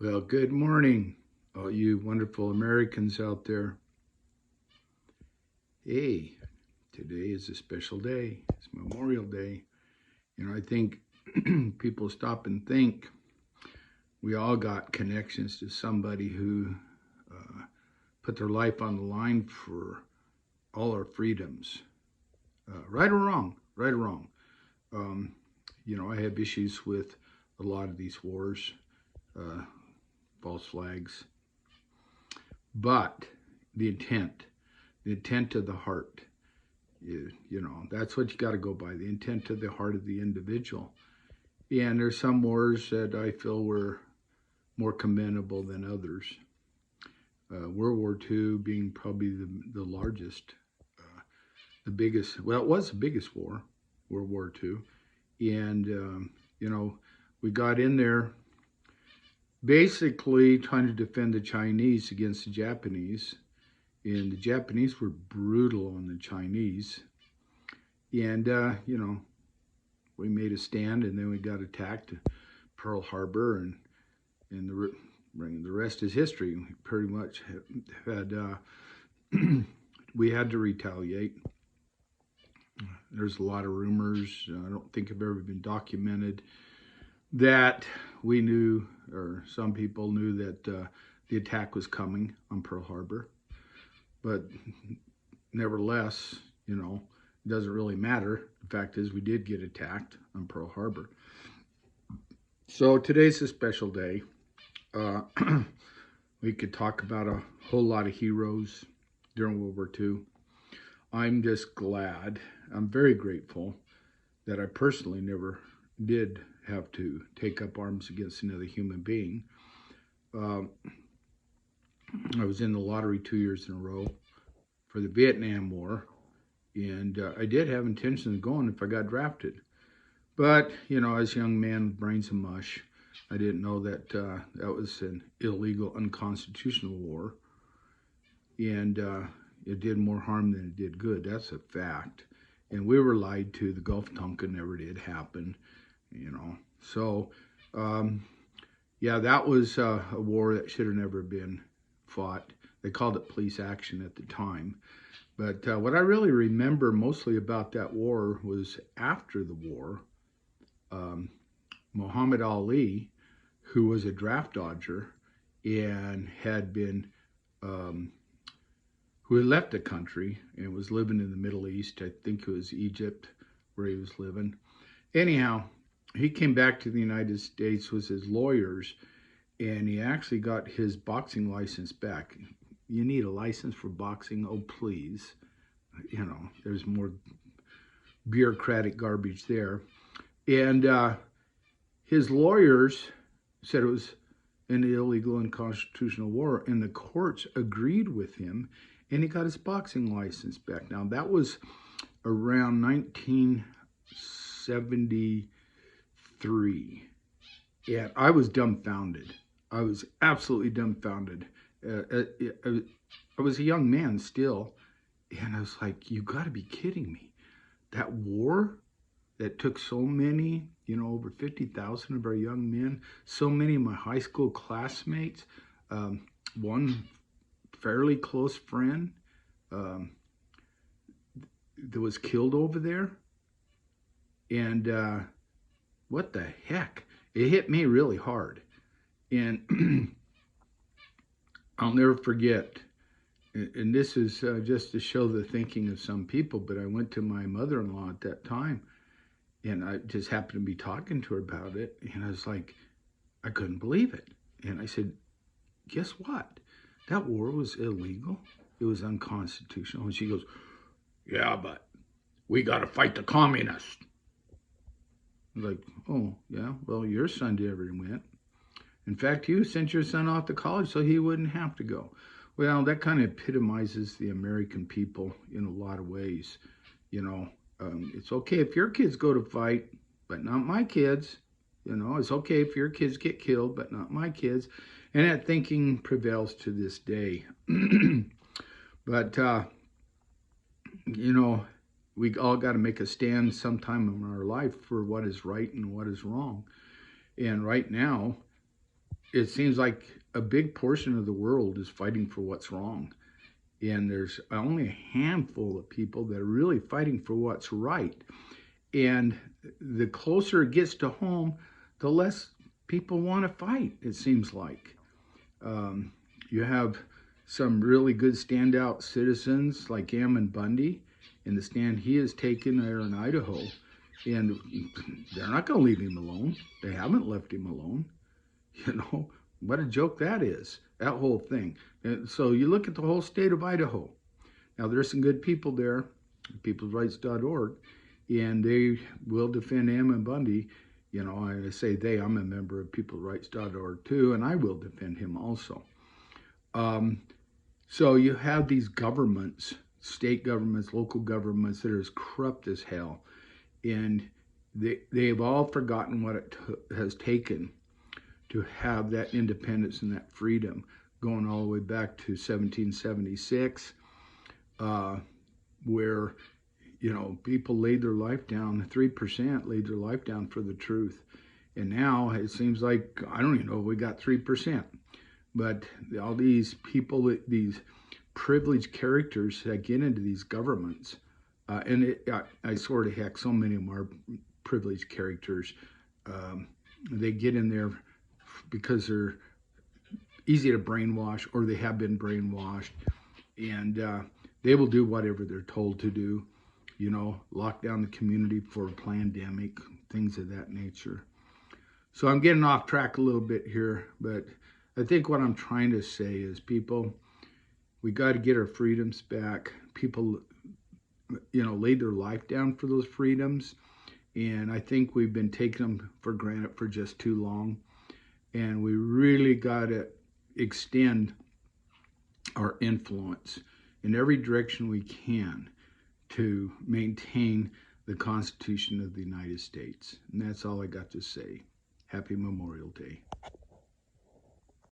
Well, good morning, all you wonderful Americans out there. Hey, today is a special day. It's Memorial Day. I think people stop and think we all got connections to somebody who uh, put their life on the line for all our freedoms, right or wrong, right or wrong. Um, I have issues with a lot of these wars, uh, false flags, but the intent, the intent of the heart. That's what you got to go by, the intent of the heart of the individual. And there's some wars that I feel were more commendable than others. World War II being probably the largest, the biggest, well, it was the biggest war, World War II. And, we got in there basically trying to defend the Chinese against the Japanese. And the Japanese were brutal on the Chinese. And, we made a stand, and then we got attacked at Pearl Harbor, and the rest is history. We pretty much had we had to retaliate. There's a lot of rumors. I don't think have ever been documented that we knew, or some people knew that the attack was coming on Pearl Harbor, but nevertheless, it doesn't really matter. The fact is, we did get attacked on Pearl Harbor. So today's a special day. Uh, we could talk about a whole lot of heroes during World War II. I'm just glad, I'm very grateful that I personally never did have to take up arms against another human being. Um, I was in the lottery 2 years in a row for the Vietnam War, and I did have intentions of going if I got drafted. But, as a young man with brains of mush, I didn't know that that was an illegal, unconstitutional war. And it did more harm than it did good. That's a fact. And we were lied to. The Gulf Tonkin never did happen. So, um, yeah, that was a war that should have never been fought. They called it police action at the time. But what I really remember mostly about that war was after the war, um, Muhammad Ali, who was a draft dodger and had been, um, who had left the country and was living in the Middle East. I think it was Egypt where he was living. Anyhow, he came back to the United States with his lawyers, and he actually got his boxing license back. You need a license for boxing? Oh, please. There's more bureaucratic garbage there. And his lawyers said it was an illegal and unconstitutional war, and the courts agreed with him, and he got his boxing license back. Now, that was around 1973, and I was dumbfounded. I was absolutely dumbfounded. I was a young man still, and I was like, you got to be kidding me. That war that took so many, over 50,000 of our young men, so many of my high school classmates, um, one fairly close friend um, that was killed over there. And what the heck? It hit me really hard. And I'll never forget, and this is just to show the thinking of some people, but I went to my mother in law at that time, and I just happened to be talking to her about it, and I was like, I couldn't believe it. And I said, guess what? That war was illegal. It was unconstitutional. And she goes, yeah, but we got to fight the communists. I was like, oh, yeah, well, your son never went. In fact, you sent your son off to college so he wouldn't have to go. Well, that kind of epitomizes the American people in a lot of ways. You know, it's okay if your kids go to fight, but not my kids. It's okay if your kids get killed, but not my kids. And that thinking prevails to this day. But, you know, we all got to make a stand sometime in our life for what is right and what is wrong. And right now, it seems like a big portion of the world is fighting for what's wrong. And there's only a handful of people that are really fighting for what's right. And the closer it gets to home, the less people want to fight, it seems like. Um, you have some really good standout citizens like Ammon Bundy in the stand he has taken there in Idaho. And they're not going to leave him alone. They haven't left him alone. You know, what a joke that is, that whole thing. And so you look at the whole state of Idaho. Now, there's some good people there, peoplesrights.org, and they will defend Ammon Bundy. You know, I say they, I'm a member of peoplesrights.org too, and I will defend him also. Um, so you have these governments, state governments, local governments that are as corrupt as hell, and they've all forgotten what it has taken to have that independence and that freedom, going all the way back to 1776, where people laid their life down. 3% laid their life down for the truth, and now it seems like I don't even know if we got 3%. But all these people, these privileged characters that get into these governments, I swear to heck, so many of them are privileged characters. They get in there because they're easy to brainwash, or they have been brainwashed, and they will do whatever they're told to do. Lock down the community for a pandemic, things of that nature. So I'm getting off track a little bit here, but I think what I'm trying to say is, people, we got to get our freedoms back. People, laid their life down for those freedoms, and I think we've been taking them for granted for just too long. And we really got to extend our influence in every direction we can to maintain the Constitution of the United States. And that's all I got to say. Happy Memorial Day.